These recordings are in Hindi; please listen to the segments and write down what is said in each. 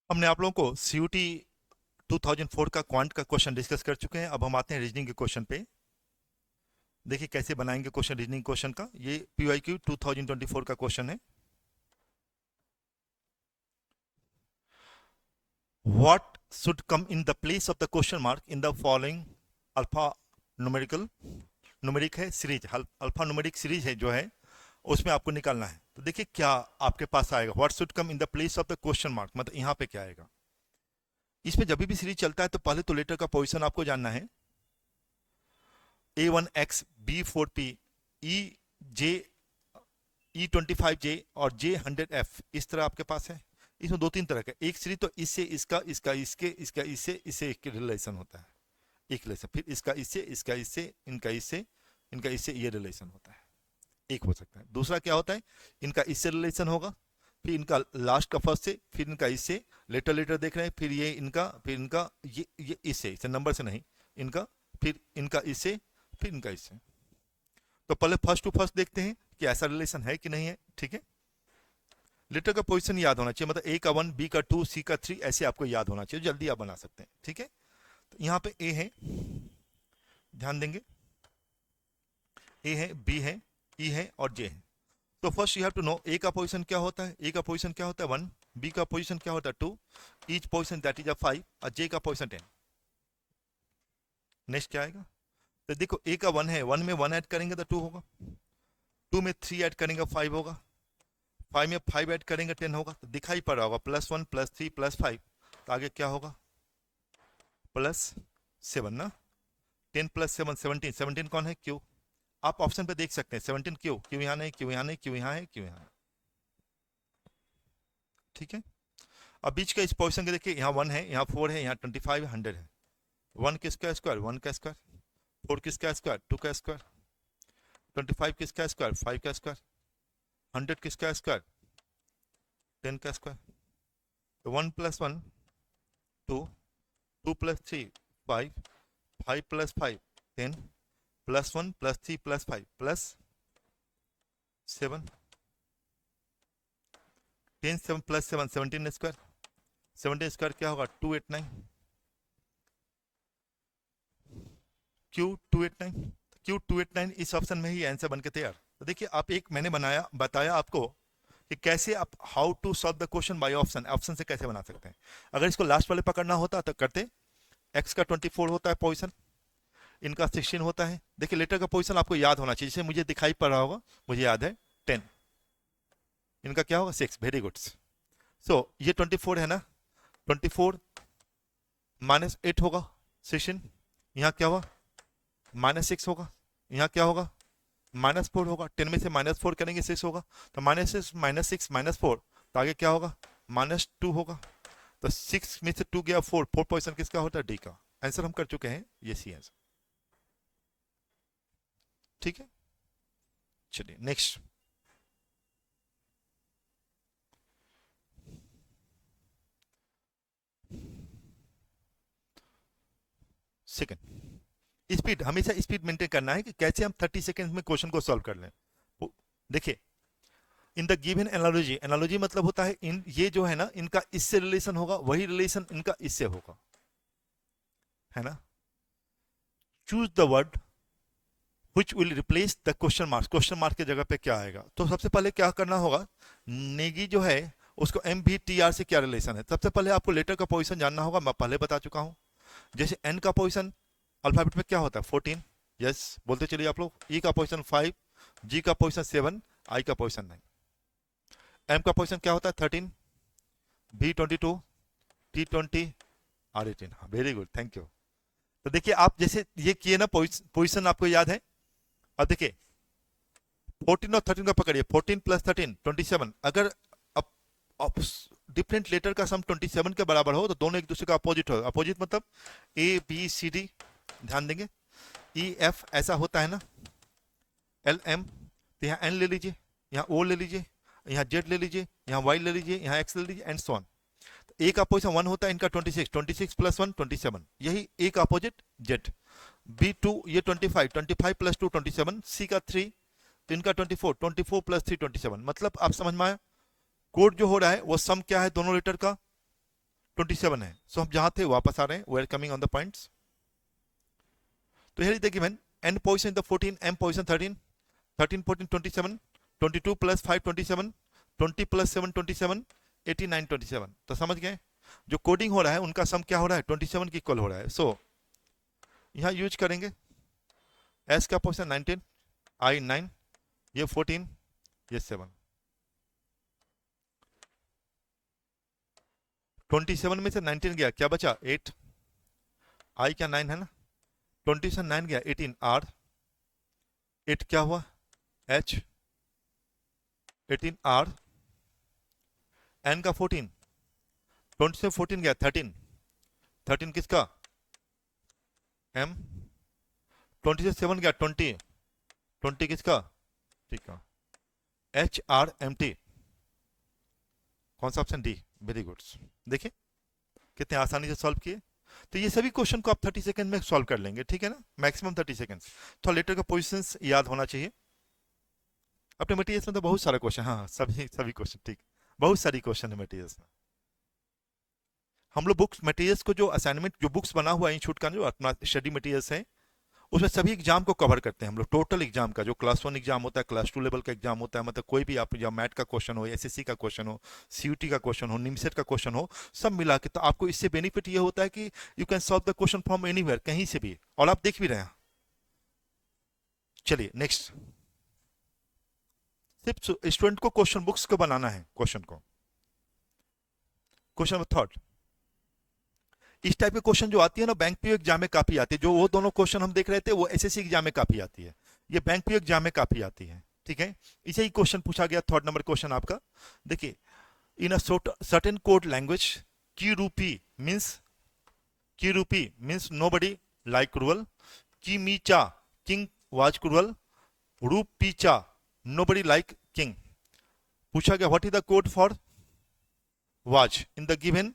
हमने आप लोगों को सीयूटी 2004 का क्वांट का क्वेश्चन डिस्कस कर चुके हैं। अब हम आते हैं रीजनिंग के क्वेश्चन पे। देखिए कैसे बनाएंगे क्वेश्चन रीजनिंग क्वेश्चन का। ये पीवाईक्यू 2024 का क्वेश्चन है। What should come in the place of the question mark in the following alpha numerical numeric है सीरीज, अल्फा न्यूमेरिक सीरीज है जो है, उसमें आपको निकालना है। तो देखिए क्या आपके पास आएगा। What should come in the place of the question mark, मतलब यहाँ पे क्या आएगा। इसमें जब भी सीरीज चलता है तो पहले तो लेटर का पोजीशन आपको जानना है। A1X, B4P, E E25J और J100F, इस तरह आपके पास है। इसमें दो तीन तरह का एक सीरीज, तो इससे इसका, इसका इसके, इसका इससे, इससे एक रिलेशन होता है, एक रिलेशन। फिर इसका इससे, इसका इससे, इनका इससे, इनका इससे, ये रिलेशन होता है, एक हो सकता है। दूसरा क्या होता है, इनका इससे रिलेशन होगा, फिर इनका लास्ट का फर्स्ट से, फिर इनका इससे, लेटर लेटर देख रहे हैं, फिर ये इनका, फिर इनका, ये इससे नंबर से नहीं, इनका, फिर इनका इससे, फिर इनका इससे। तो पहले फर्स्ट टू फर्स्ट देखते हैं कि ऐसा रिलेशन है कि नहीं है। ठीक है, लेटर का पोजीशन याद होना चाहिए, मतलब ए का 1, बी का 2, सी का 3, ऐसे आपको याद होना चाहिए, जल्दी आप बना सकते हैं। ठीक है, तो यहाँ पे ए है, ध्यान देंगे, ए है, बी है, ई है और जे है। तो first you have to know A का पोजीशन क्या होता है। ए का पोजीशन क्या होता है 1, बी का पोजीशन क्या होता है 2, each position that is a 5 और जे का पोजीशन 10। नेक्स्ट क्या आएगा, तो देखो ए का 1 है, 1 में 1 ऐड करेंगे तो 2 होगा, 2 में 3 ऐड करेंगे 5 होगा, 5 में 5 ऐड करेंगे 10 होगा। तो दिखाई पड़ रहा होगा +1 +3 +5, तो आगे क्या होगा +7 ना। 10 + 7 17, 17 कौन है, क्यू। आप ऑप्शन पे देख सकते हैं 17 क्यू, क्यू यहाँ नहीं, क्यू यहाँ नहीं, क्यू यहाँ है, क्यू यहाँ है। ठीक है, अब बीच का इस पोजिशन के देखिए, यहाँ 1 है, यहाँ 4 है, यहाँ 25 है, 100 है। 1 किसका स्क्वायर 1 का स्क्वायर, 4 किसका स्क्वायर 2 का स्क्वायर, 25 किसका स्क्वायर 5 का स्क्वायर, 100 किसका स्क्वायर 10 का स्क्वायर। तो 1 + 1 2, 2 + 3 5, 5 + 5 10, +1 +3 +5 +7, 10 7 + 7 17 स्क्वायर, 17 स्क्वायर क्या होगा 289, क्यू 289, क्यू 289 इस ऑप्शन में ही आंसर बन के तैयार। तो देखिए आप एक मैंने बनाया बताया आपको कि कैसे आप how to solve the question by option, option से कैसे बना सकते हैं। अगर इसको लास्ट वाले पकड़ना होता तो करते, एक्स का 24 होता है पोजीशन, इनका 16 होता है। देखिए लेटर का पोजीशन आपको याद होना चाहिए, जैसे मुझे दिखाई पड़ रहा होगा, मुझे याद है 10, इनका क्या होगा 6, वेरी गुड। सो ये 24 है ना, 24 -8 होगा 16, यहाँ क्या होगा -6 होगा, यहाँ क्या होगा -4 होगा, 10 में से -4 करेंगे 6 होगा, तो -6 -6 -4, तो आगे क्या होगा -2 होगा। तो 6 में से 2 गया 4, 4 पोजिशन किसका होता है डी का। आंसर हम कर चुके हैं, ये सी आंसर। ठीक है, चलिए नेक्स्ट। सेकंड, स्पीड, हमेशा स्पीड मेंटेन करना है कि कैसे हम 30 सेकंड में क्वेश्चन को सॉल्व कर लें। देखिए in the given analogy, analogy मतलब होता है इन, ये जो है ना इनका इससे रिलेशन होगा, वही रिलेशन इनका इससे होगा, है ना। Choose the word which will replace the question mark, question mark की जगह पे क्या आएगा। तो सबसे पहले क्या करना होगा, नेगी जो है उसको MVTR से क्या रिलेशन है। सबसे पहले आपको लेटर का पोजीशन जानना होगा, मैं पहले बता चुका हूं। जैसे एन का पोजीशन अल्फाबेट में क्या होता है 14, यस बोलते चलिए आप लोग। ई का पोजीशन 5, जी का पोजीशन 7, आई का पोजीशन 9, एम का पोजीशन क्या होता है 13, B22, T20, R18। Very good, thank you. तो देखिए आप जैसे ये किए ना, पोजीशन आपको याद है। अब देखिए 14 और 13 का पकड़िए, 14 + 13 27। अगर डिफरेंट लेटर का सम 27 के बराबर हो तो दोनों एक दूसरे का अपोजिट हो। अपोजिट मतलब ABCD, ध्यान देंगे EF ऐसा होता है ना, LM, तो यहाँ N ले लीजिए, यहाँ O ले लीजिए, यहाँ Z ले लीजिए, यहाँ Y ले लीजिए, यहाँ X ले लीजिए, एंड सो ऑन। ए का पोजीशन 1 होता है, इनका 26, 26 + 1 27, यही ए का अपोजिट Z। B2 ये 25, 25 + 2 27, C का 3, तो इनका 24, 24 + 3 27। मतलब आप समझ में आया, कोड जो हो रहा है वो सम क्या है दोनों लेटर का, 27 है। सो हम जहां थे वापस आ रहे हैं, we are coming on the points. तो here is the given n position in the 14, m position 13, 13 14 27, 22 plus 5 27, 20 plus 7 27, 89 27। तो समझ गए, जो कोडिंग हो रहा है उनका सम क्या हो रहा है, 27 की इक्वल हो रहा है। सो यहाँ यूज करेंगे s का पोजिशन 19, i 9, ये 14, ये 7। 27 में से 19 गया, क्या बचा 8, i क्या 9 है ना, 20 से 9 गया 18, r 8 क्या हुआ h, 18 r, n का 14, 20 से 14 गया 13, 13 किसका m, 20 से 7 गया 20, 20 किसका, ठीक है, h r m t, कौन सा ऑप्शन, डी। Very good. देखिए कितने आसानी से सॉल्व किए। तो ये सभी क्वेश्चन को आप 30 सेकंड में सॉल्व कर लेंगे, ठीक है ना, मैक्सिमम 30 सेकंड। तो लेटर का पोजीशंस याद होना चाहिए। अपने मटेरियल्स में तो बहुत सारे क्वेश्चन, हाँ सभी सभी क्वेश्चन, ठीक, बहुत सारी क्वेश्चन है मटेरियल्स में। हम लोग बुक्स मटेरियल्स को जो असाइनमेंट जो बुक्स बना हुआ है इंस्टीट्यूट का जो अपना स्टडी मटेरियल्स है उसमें सभी एग्जाम को कवर करते हैं हम लोग। टोटल एग्जाम का जो क्लास 1 एग्जाम होता है, क्लास 2 लेवल का एग्जाम होता है, मतलब कोई भी आप या मैट का क्वेश्चन हो, एसएससी का क्वेश्चन हो, सीयूटी का क्वेश्चन हो, निमसेट का क्वेश्चन हो, सब मिला के। तो आपको इससे बेनिफिट ये होता है कि you can solve the question from anywhere, कहीं से भी, और आप देख भी रहे हैं। चलिए नेक्स्ट, सिर्फ स्टूडेंट को क्वेश्चन बुक्स को बनाना है, क्वेश्चन को। क्वेश्चन नंबर थर्ड, इस टाइप के क्वेश्चन जो आती है ना बैंक पीओ एग्जाम में काफी आती है। जो वो दोनों क्वेश्चन हम देख रहे थे वो एसएससी एग्जाम में काफी आती है, ये बैंक पीओ एग्जाम में काफी आती है, ठीक है। इसे ही क्वेश्चन पूछा गया, थर्ड नंबर क्वेश्चन आपका। देखिए, इन अ सर्टेन कोड लैंग्वेज, की रूपी मीन्स नोबडी लाइक क्रूअल, की मीचा किंग वाज क्रूअल, रूप पीचा नोबडी लाइक किंग। पूछा गया what is the code for was in the given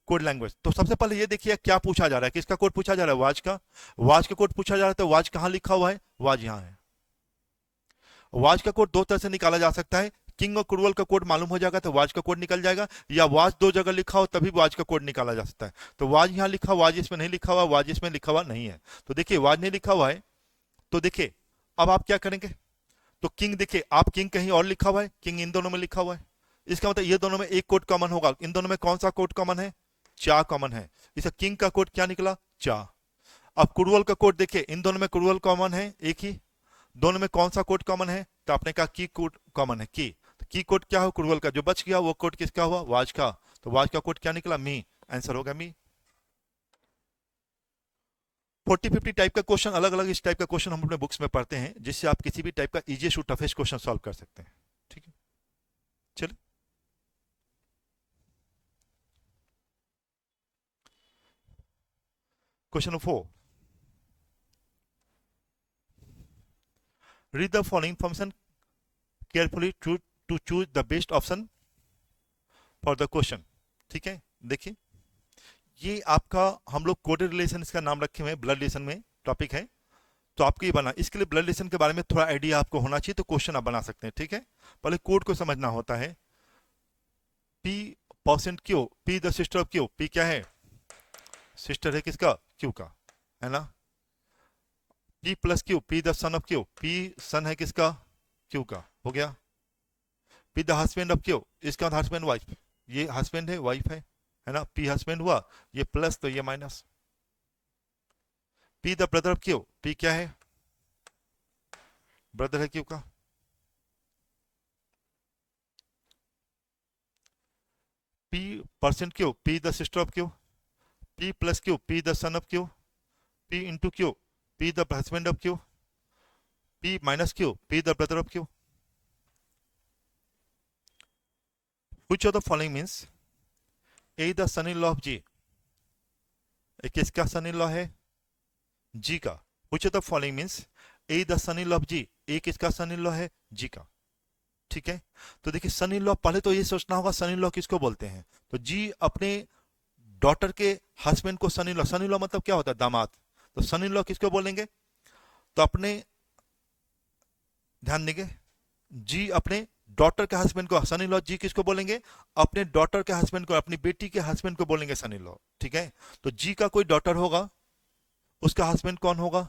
code language. तो सबसे पहले ये देखिए क्या पूछा जा रहा है, किसका कोड पूछा जा रहा है, वाज का कोड पूछा जा रहा है। तो वाज कहां लिखा हुआ है, वाज यहां है। वाज का कोड दो तरह से निकाला जा सकता है, किंग और क्रूअल का कोड मालूम हो जाएगा तो वाज का कोड निकल जाएगा, या वाज दो जगह लिखा हो तभी वाज का कोड निकाला जा सकता है। तो वाज यहां लिखा, वाज इसमें नहीं लिखा हुआ, वाज इसमें लिखा हुआ नहीं है। तो देखिए वाज नहीं लिखा हुआ है, तो देखिए अब आप क्या करेंगे, तो किंग देखिए, आप किंग कहीं और लिखा हुआ है, किंग इन दोनों में लिखा हुआ है, इसका मतलब ये दोनों में एक कोड कॉमन होगा। इन दोनों में कौन सा कोड कॉमन है, चा कॉमन है। इसका किंग का कोड क्या निकला, चा। अब क्रूअल का कोड देखिए, इन दोनों में क्रूअल कॉमन है एक ही, दोनों में कौन सा कोड कॉमन है, तो आपने कहा की कोड कॉमन है, की। तो की कोड क्या हो, क्रूअल का, जो बच गया वो कोड किसका हुआ, वाज का। तो वाज का कोड क्या निकला, मी। आंसर होगा मी। 40-50 टाइप का क्वेश्चन, अलग अलग इस टाइप का क्वेश्चन हम अपने बुक्स में पढ़ते हैं, जिससे आप किसी भी टाइप का इजीएस्ट टू टफेस्ट क्वेश्चन सॉल्व कर सकते हैं, ठीक है। चलिए question number 4, read the following information carefully to choose the best option for the question, ठीक है। देखिए ये आपका हम लोग कोडेड रिलेशन इसका नाम रखे हुए हैं, ब्लड रिलेशन में टॉपिक है। तो आपको ये बना, इसके लिए ब्लड रिलेशन के बारे में थोड़ा आइडिया आपको होना चाहिए, तो क्वेश्चन आप बना सकते हैं, ठीक है। पहले कोड को समझना होता है। P percent Q, P the sister of Q, P क्या है, सिस्टर है किसका, क्यू का, है ना। P plus Q, P the son of Q, P son है किसका, क्यू का, हो गया। P the husband of Q, इसका हस्बैंड वाइफ, ये हस्बैंड है वाइफ है ना, पी हस्बैंड हुआ, ये प्लस तो ये minus. P the brother of Q, P क्या है, ब्रदर है क्यू का। P percent Q, P the sister of Q, P plus Q, P the son of Q, P into Q, P the husband of Q, P minus Q, P the brother of Q. Which of the following means A the son-in-law of G, किसका सन-इन-लॉ है, जी का। Which of the following means A the son-in-law of G, A किसका सन-इन-लॉ है, जी का, ठीक है। तो देखिए सन-इन-लॉ, पहले तो ये सोचना होगा सन-इन-लॉ किसको बोलते हैं, तो जी अपने डॉटर के हस्बैंड को सन-इन-लॉ, सन-इन-लॉ मतलब क्या होता है, दामाद। तो सन-इन-लॉ किसको बोलेंगे, तो अपने, ध्यान देंगे, जी अपने डॉटर के हस्बैंड को सन इन लॉ, जी किसको बोलेंगे? अपने डॉटर के हस्बैंड को, अपनी बेटी के हस्बैंड को बोलेंगे सन इन लॉ, ठीक है? तो जी का कोई डॉटर होगा, उसका हस्बैंड कौन होगा?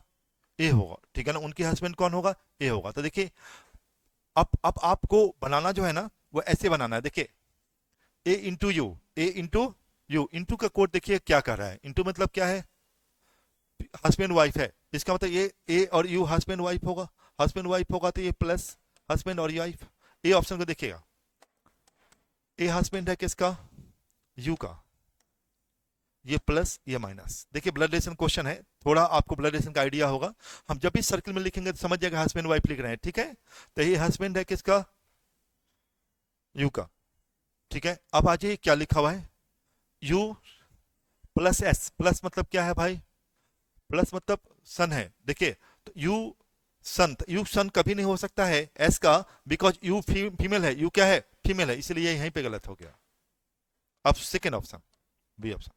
ए होगा, ठीक है ना? उनके हस्बैंड कौन होगा? ए होगा। तो देखिए, अब आपको बनाना जो है ना वो ऐसे बनाना है, देखिए, A into U, A into U, into का कोड देखिए क्या कर रहा है, इंटू मतलब क्या है? हस्बैंड वाइफ है, इसका मतलब ये ए और यू हस्बैंड वाइफ होगा, हस्बैंड वाइफ होगा तो ये प्लस हस्बैंड और वाइफ। ए ऑप्शन को देखिएगा, ए हस्बैंड है किसका? यू का, ये प्लस ये माइनस। देखिए ब्लड रिलेशन क्वेश्चन है, थोड़ा आपको ब्लड रिलेशन का आइडिया होगा, हम जब भी सर्कल में लिखेंगे तो समझ जाएगा हस्बैंड वाइफ लिख रहे हैं, ठीक है? तो ये हस्बैंड है किसका? यू का, ठीक है? अब आ जाइए क्या लिखा हुआ है, यू प्लस एस, प्लस मतलब क्या है भाई? प्लस मतलब सन है, देखिए, तो यू सन, यू सन कभी नहीं हो सकता है एस का, बिकॉज यू फीमेल है, यू क्या है? फीमेल है, इसलिए यहीं पे गलत हो गया। अब सेकेंड ऑप्शन, बी ऑप्शन,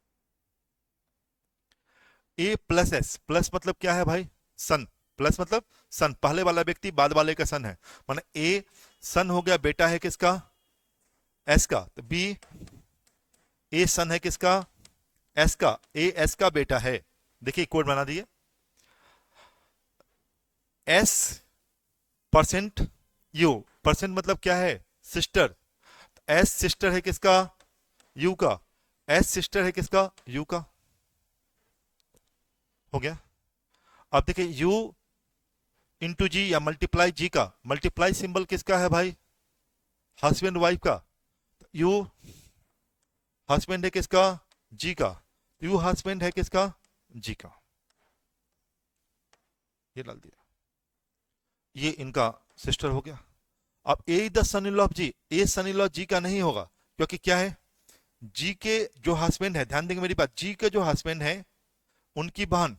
ए प्लस एस, प्लस मतलब क्या है भाई? सन, प्लस मतलब सन, पहले वाला व्यक्ति बाद वाले का सन है, माने ए सन हो गया, बेटा है किसका? एस का। तो बी ए सन है किसका? एस का, ए एस का बेटा है। देखिए कोड बना दिए, एस परसेंट यू, परसेंट मतलब क्या है? सिस्टर, एस सिस्टर है किसका? यू का, एस सिस्टर है किसका? यू का, हो गया। अब देखिए यू इंटू जी या मल्टीप्लाई जी का, मल्टीप्लाई सिंबल किसका है भाई? हस्बैंड वाइफ का, यू हस्बैंड है किसका? जी का, यू हस्बैंड है किसका? जी का, ये डाल दिया, ये इनका सिस्टर हो गया। अब A the son in law of G, A son in law G का नहीं होगा, क्योंकि क्या है? जी के जो हस्बैंड है, ध्यान देंगे मेरी बात, जी के जो हस्बैंड है उनकी बहन,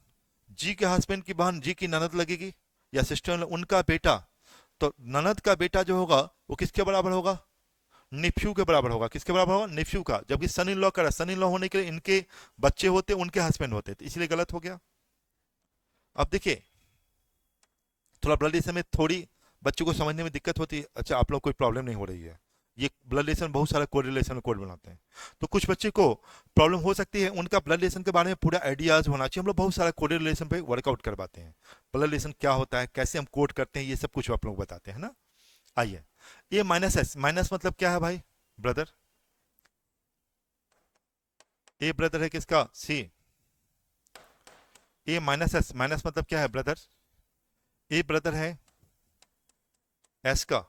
जी के हस्बैंड की बहन जी की ननद लगेगी या सिस्टर, उनका बेटा, तो ननद का बेटा जो होगा वो किसके बराबर होगा? निफ्यू के बराबर होगा। किसके बराबर होगा? निफ्यू का। जबकि सन इन लॉ करा, सन इन लॉ होने के लिए इनके बच्चे होते, उनके हस्बैंड होते, तो इसलिए गलत हो गया। अब देखिए थोड़ा ब्लड रिलेशन में थोड़ी बच्चों को समझने में दिक्कत होती है, अच्छा आप लोग कोई प्रॉब्लम नहीं हो रही है, ये ब्लड रिलेशन बहुत सारा कोड रिलेशन में कोड बनाते हैं, तो कुछ बच्चे को प्रॉब्लम हो सकती है, उनका ब्लड रिलेशन के बारे में पूरा आइडियाज होना चाहिए। हम लोग बहुत सारा कोड रिलेशन पे वर्कआउट करवाते हैं, ब्लड रिलेशन क्या होता है, कैसे हम कोड करते हैं, ये सब कुछ आप लोग बताते हैं ना। आइए, ये माइनस एस, माइनस मतलब क्या है भाई? ब्रदर, ए ब्रदर है किसका? सी, ए माइनस एस, माइनस मतलब क्या है? ब्रदर, ए ब्रदर है एस का,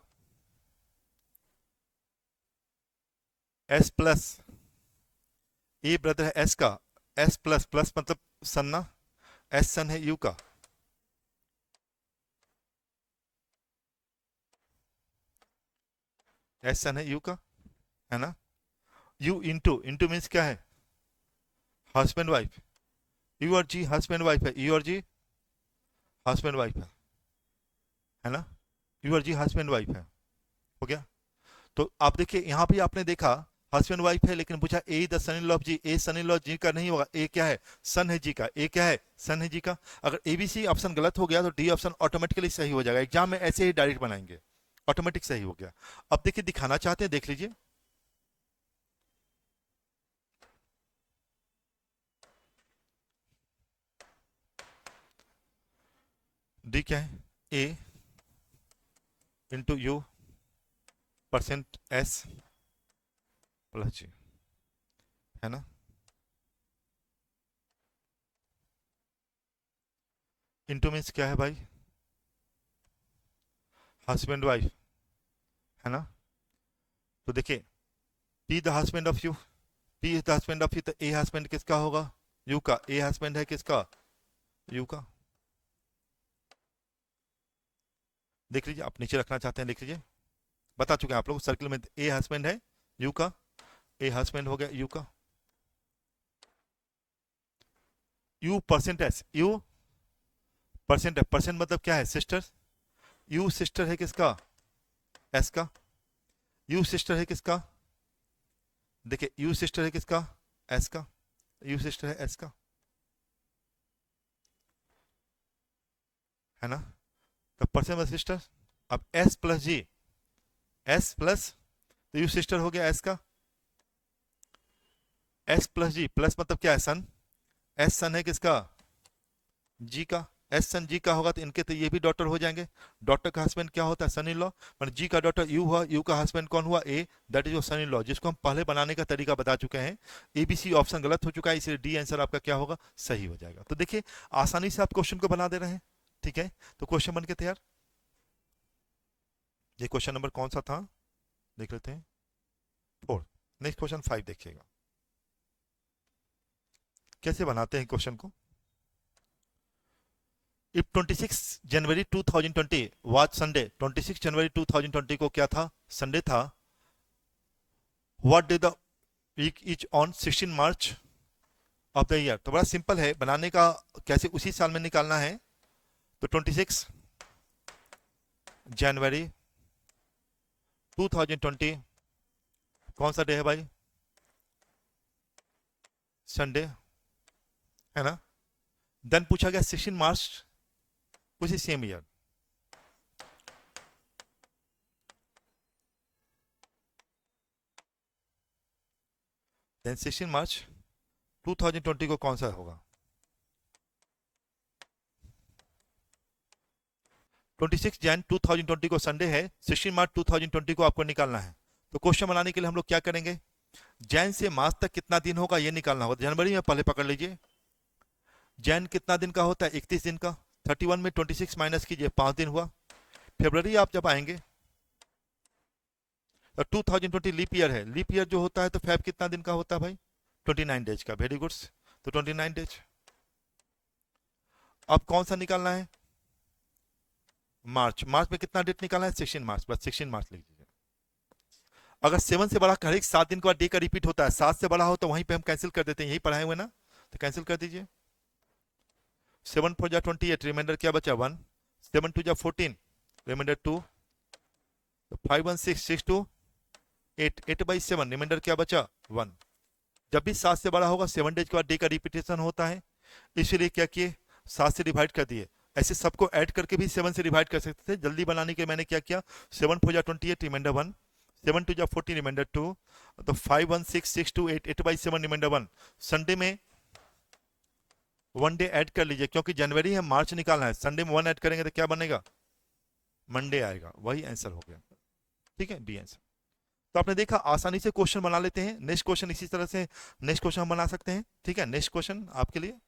एस प्लस, ए ब्रदर है एस का, एस प्लस, प्लस मतलब सन ना, एस सन है यू का, एस सन है यू का, है ना? यू इंटू, इंटू मीन्स क्या है? हस्बैंड वाइफ, यू और जी हस्बैंड वाइफ है, यू और जी हस्बैंड वाइफ है ना? यू और जी हस्बैंड वाइफ है, हो गया। तो आप देखिए यहाँ भी आपने देखा हस्बैंड वाइफ है, लेकिन पूछा A the son in law of G, A son in law G का नहीं होगा, ए क्या है? सन है जी का, ए क्या है? सन है जी का। अगर एबीसी ऑप्शन गलत हो गया तो डी ऑप्शन ऑटोमेटिकली सही हो जाएगा, एग्जाम में ऐसे ही डायरेक्ट बनाएंगे, ऑटोमेटिक सही हो गया। अब देखिए दिखाना चाहते हैं, देख लीजिए, डी क्या है? A into U percent S plus G, है ना? इंटू मीन्स क्या है भाई? हस्बैंड वाइफ, है ना? तो देखिए, P the husband of you, P is the husband of you, तो ए हस्बैंड किसका होगा? यू का, ए हस्बैंड है किसका? यू का। देख लीजिए, आप नीचे रखना चाहते हैं लिख लीजिए, बता चुके हैं आप लोग, सर्किल में ए हस्बैंड है यू का, ए हस्बैंड हो गया यू का, you percent S, you percent है, परसेंट मतलब क्या है? सिस्टर, यू सिस्टर है किसका? एस का, यू सिस्टर है किसका? देखिए यू सिस्टर है किसका? एस का, यू सिस्टर है एस का, है ना? तो परसेंट सिस्टर, अब एस प्लस जी, एस प्लस, तो यू सिस्टर हो गया एस का, एस प्लस जी, प्लस मतलब क्या है सन, एस सन है किसका, जी का, एस सन जी का होगा तो इनके तो ये भी डॉटर हो जाएंगे। डॉटर का हस्बैंड क्या होता है, सन इन लॉ, मतलब जी का डॉटर यू हुआ, यू का हस्बैंड कौन हुआ, A, that is your son in law, जिसको हम पहले बनाने का तरीका बता चुके हैं। एबीसी ऑप्शन गलत हो चुका है, इसलिए डी आंसर आपका क्या होगा, सही हो जाएगा। तो देखिए आसानी से आप क्वेश्चन को बना दे रहे हैं, ठीक है। तो क्वेश्चन बन के तैयार, ये क्वेश्चन नंबर कौन सा था, देख लेते हैं, 4। नेक्स्ट क्वेश्चन 5 देखिएगा, कैसे बनाते हैं क्वेश्चन को। इफ 26 जनवरी 2020 वाज संडे, 26 जनवरी 2020 को क्या था, संडे था। What did the week is on 16 March of the year, तो बड़ा सिंपल है बनाने का, कैसे उसी साल में निकालना है। तो 26 जनवरी 2020 कौन सा डे है भाई, संडे है ना। देन पूछा गया 16 मार्च उसी सेम ईयर, देन 16 मार्च 2020 को कौन सा होगा, 26 जैन 2020 को संडे है, 16 मार्च 2020 को आपको निकालना है। तो क्वेश्चन बनाने के लिए हम लोग क्या करेंगे, जैन से मार्च तक कितना दिन होगा ये निकालना होगा। जनवरी में पहले पकड़ लीजिए, जैन कितना दिन का होता है, 31 दिन का, 31 में 26 माइनस कीजिए, 5 दिन हुआ। फरवरी आप जब आएंगे तो 2020 लीप ईयर है, लीप ईयर जो होता है तो फेब कितना दिन का होता है भाई, 29 डेज का, वेरी गुड्स, तो 29 डेज। अब कौन सा निकालना है, मार्च, मार्च में कितना डेट निकालना है, 16 मार्च, बस 16 मार्च लिख दीजिए। अगर 7 से बड़ा, हर एक 7 दिन के बाद डे का रिपीट होता है, 7 से बड़ा हो तो वहीं पे हम कैंसिल कर देते हैं, यही पढ़ाए हुए ना, तो कैंसिल कर दीजिए। 7 4 जा 28, रिमाइंडर क्या बचा 1, 7 2 जा 14, रिमाइंडर 2, तो 5 1 6 6 2 8, 8 बाई 7, रिमाइंडर क्या बचा 1। जब भी 7 से बड़ा होगा 7 डेज के बाद डे का रिपीटेशन होता है, इसलिए क्या किए 7 से डिवाइड कर दिए। ऐसे सबको ऐड करके भी 7 से डिवाइड कर सकते थे, जल्दी बनाने के मैंने क्या किया, 7 4 जा 28, रिमाइंडर 1, 7 2 जा 14, रिमाइंडर 2, तो 5 1 6 6 2 8, 8 बाई 7, रिमाइंडर 1। संडे में 1 डे ऐड कर लीजिए, क्योंकि जनवरी है, मार्च निकालना है, संडे में 1 ऐड करेंगे तो क्या बनेगा, मंडे आएगा, वही आंसर हो गया, ठीक है, बी आंसर। तो आपने देखा आसानी से क्वेश्चन बना लेते हैं। नेक्स्ट क्वेश्चन इसी तरह से नेक्स्ट क्वेश्चन हम बना सकते हैं, ठीक है। नेक्स्ट क्वेश्चन आपके लिए